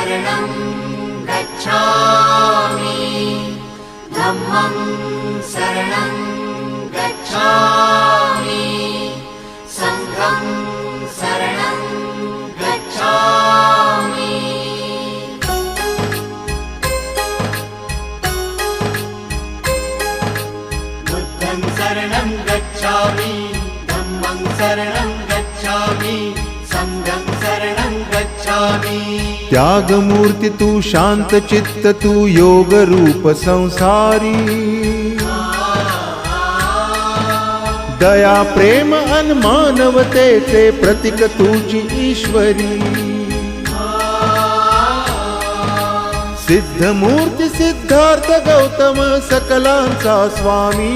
शरणं गच्छामि धम्मं शरणं गच्छामि संघं शरणं गच्छामि बुद्धं शरणं गच्छामि धम्मं शरणं गच्छामि संघं शरणं गच्छामि। त्यागमूर्ती तू शांत चित्त तू योग रूप संसारी दया प्रेम अन मानवतेचे प्रतीक तुझी ईश्वरी सिद्धमूर्ती सिद्धार्थ गौतम सकलांचा स्वामी